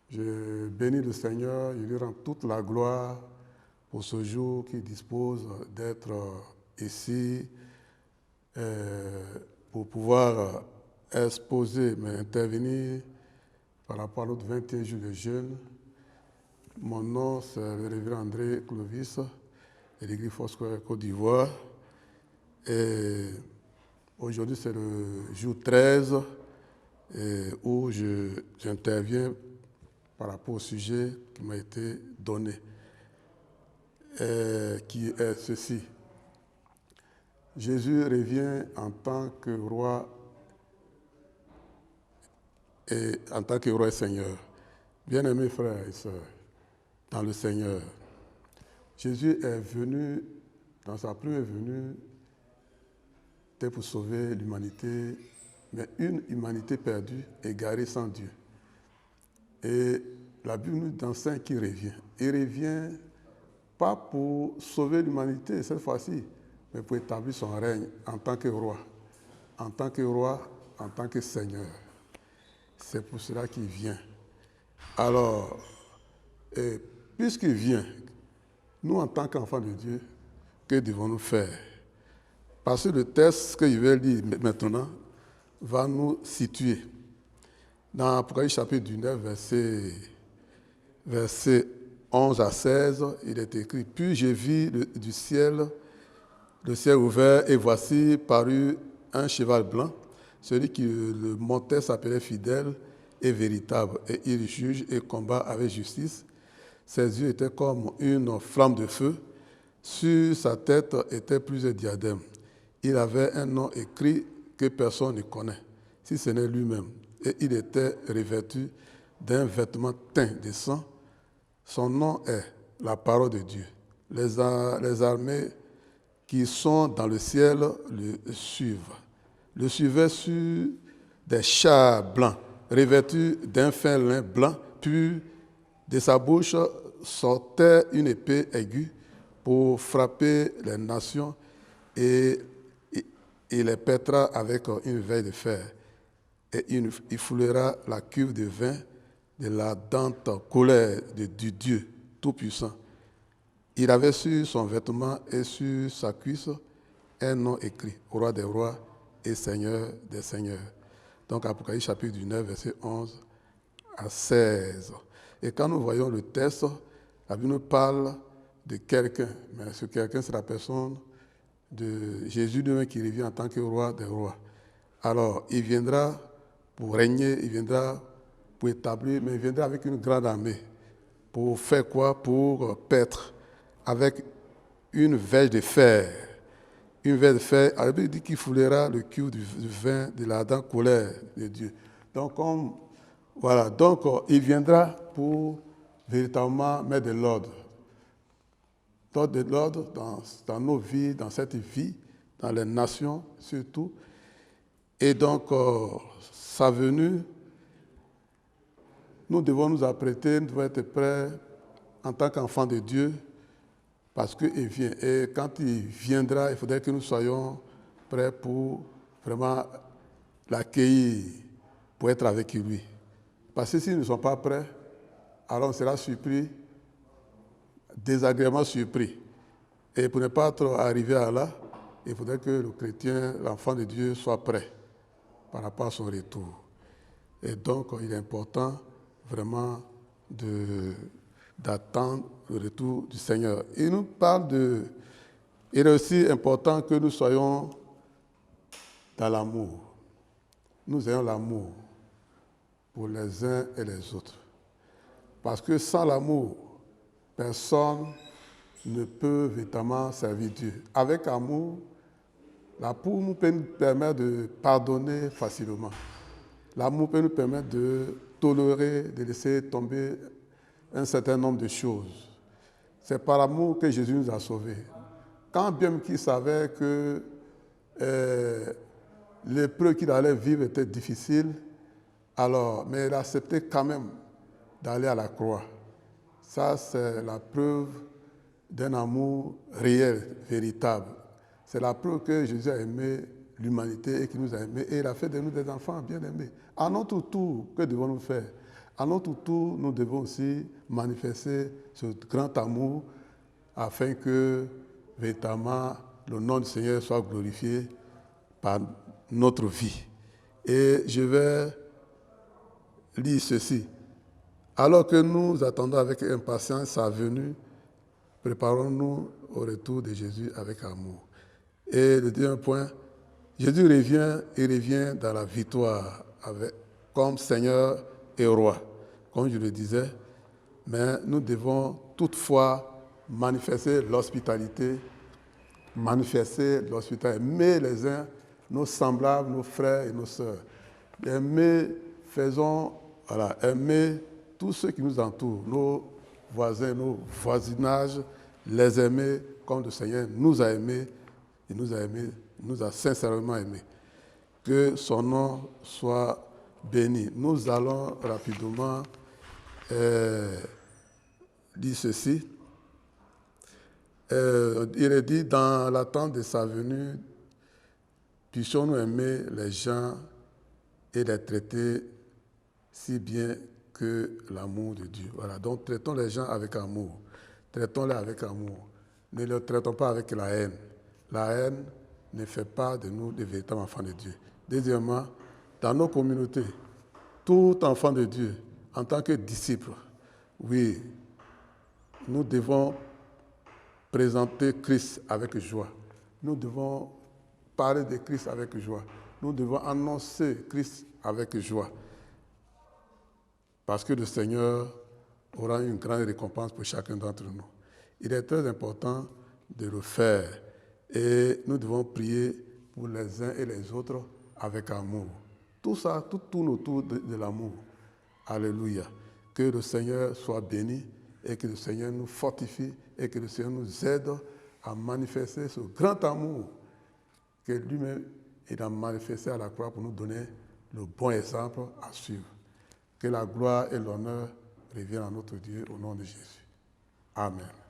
Je bénis le Seigneur, je lui rends toute la gloire pour ce jour qui dispose d'être ici pour pouvoir exposer, mais intervenir par rapport à notre 21 jours de jeûne. Mon nom, c'est le révérend André Clovis, de l'église Foursquare Côte d'Ivoire. Et aujourd'hui, c'est le jour 13 où j'interviens par rapport au sujet qui m'a été donné, qui est ceci. Jésus revient en tant que roi et Seigneur. Bien-aimés frères et sœurs, dans le Seigneur, Jésus est venu, dans sa première venue, c'était pour sauver l'humanité, mais une humanité perdue, égarée sans Dieu. Et la Bible nous enseigne qu'il revient. Il revient pas pour sauver l'humanité cette fois-ci, mais pour établir son règne en tant que roi, en tant que Seigneur. C'est pour cela qu'il vient. Alors, puisqu'il vient, nous en tant qu'enfants de Dieu, que devons-nous faire? Parce que le texte que je vais lire maintenant va nous situer. Dans Apocalypse chapitre 19, verset 11 à 16, il est écrit « Puis j'ai vu du ciel, le ciel ouvert, et voici parut un cheval blanc. Celui qui le montait s'appelait Fidèle et Véritable, et il juge et combat avec justice. Ses yeux étaient comme une flamme de feu. Sur sa tête étaient plusieurs diadèmes. Il avait un nom écrit que personne ne connaît, si ce n'est lui-même. Et il était revêtu d'un vêtement teint de sang. Son nom est la parole de Dieu. Les armées qui sont dans le ciel le suivent. Le suivaient sur des chars blancs, revêtus d'un fin lin blanc, puis de sa bouche sortait une épée aiguë pour frapper les nations et les pètera avec une veille de fer. Et il foulera la cuve de vin de la dente colère du Dieu Tout-Puissant. Il avait sur son vêtement et sur sa cuisse un nom écrit, Roi des rois et Seigneur des seigneurs. Donc Apocalypse chapitre 9, verset 11 à 16. Et quand nous voyons le texte, la Bible nous parle de quelqu'un, mais ce quelqu'un, c'est la personne de Jésus lui-même qui revient en tant que roi des rois. Alors, il viendra pour régner, il viendra pour établir, mais il viendra avec une grande armée. Pour faire quoi? Pour paître avec une veille de fer. Une veille de fer, la Bible dit qu'il foulera le cul du vin de la dent colère de Dieu. Donc, il viendra pour véritablement mettre de l'ordre. De l'ordre dans nos vies, dans cette vie, dans les nations surtout. Et donc, sa venue, nous devons nous apprêter, nous devons être prêts en tant qu'enfants de Dieu, parce qu'il vient. Et quand il viendra, il faudrait que nous soyons prêts pour vraiment l'accueillir, pour être avec lui. Parce que si nous ne sommes pas prêts, alors on sera surpris, désagréablement surpris. Et pour ne pas arriver à là, il faudrait que le chrétien, l'enfant de Dieu, soit prêt par rapport à son retour. Et donc, il est important vraiment d'attendre le retour du Seigneur. Il nous parle il est aussi important que nous soyons dans l'amour. Nous ayons l'amour pour les uns et les autres. Parce que sans l'amour, personne ne peut véritablement servir Dieu. Avec amour, l'amour peut nous permettre de pardonner facilement. L'amour peut nous permettre de tolérer, de laisser tomber un certain nombre de choses. C'est par l'amour que Jésus nous a sauvés. Quand bien qu'il savait que l'épreuve qu'il allait vivre était difficile, mais il a accepté quand même d'aller à la croix. Ça, c'est la preuve d'un amour réel, véritable. C'est la preuve que Jésus a aimé l'humanité et qu'il nous a aimés. Et il a fait de nous des enfants bien-aimés. À notre tour, que devons-nous faire? À notre tour, nous devons aussi manifester ce grand amour afin que véritablement le nom du Seigneur soit glorifié par notre vie. Et je vais lire ceci. Alors que nous attendons avec impatience sa venue, préparons-nous au retour de Jésus avec amour. Et le deuxième point, Jésus revient dans la victoire comme Seigneur et Roi, comme je le disais, mais nous devons toutefois manifester l'hospitalité, aimer les uns, nos semblables, nos frères et nos sœurs. Aimer tous ceux qui nous entourent, nos voisins, nos voisinages, les aimer comme le Seigneur nous a aimés, il nous a sincèrement aimés. Que son nom soit béni. Nous allons rapidement dire ceci. Il est dit, dans l'attente de sa venue, puissions-nous aimer les gens et les traiter si bien que l'amour de Dieu. Voilà, donc traitons les gens avec amour. Traitons-les avec amour. Ne les traitons pas avec la haine. La haine ne fait pas de nous des véritables enfants de Dieu. Deuxièmement, dans nos communautés, tout enfant de Dieu, en tant que disciple, oui, nous devons présenter Christ avec joie. Nous devons parler de Christ avec joie. Nous devons annoncer Christ avec joie. Parce que le Seigneur aura une grande récompense pour chacun d'entre nous. Il est très important de le faire. Et nous devons prier pour les uns et les autres avec amour. Tout ça, tout tourne autour de l'amour. Alléluia. Que le Seigneur soit béni et que le Seigneur nous fortifie et que le Seigneur nous aide à manifester ce grand amour que lui-même il a manifesté à la croix pour nous donner le bon exemple à suivre. Que la gloire et l'honneur reviennent à notre Dieu au nom de Jésus. Amen.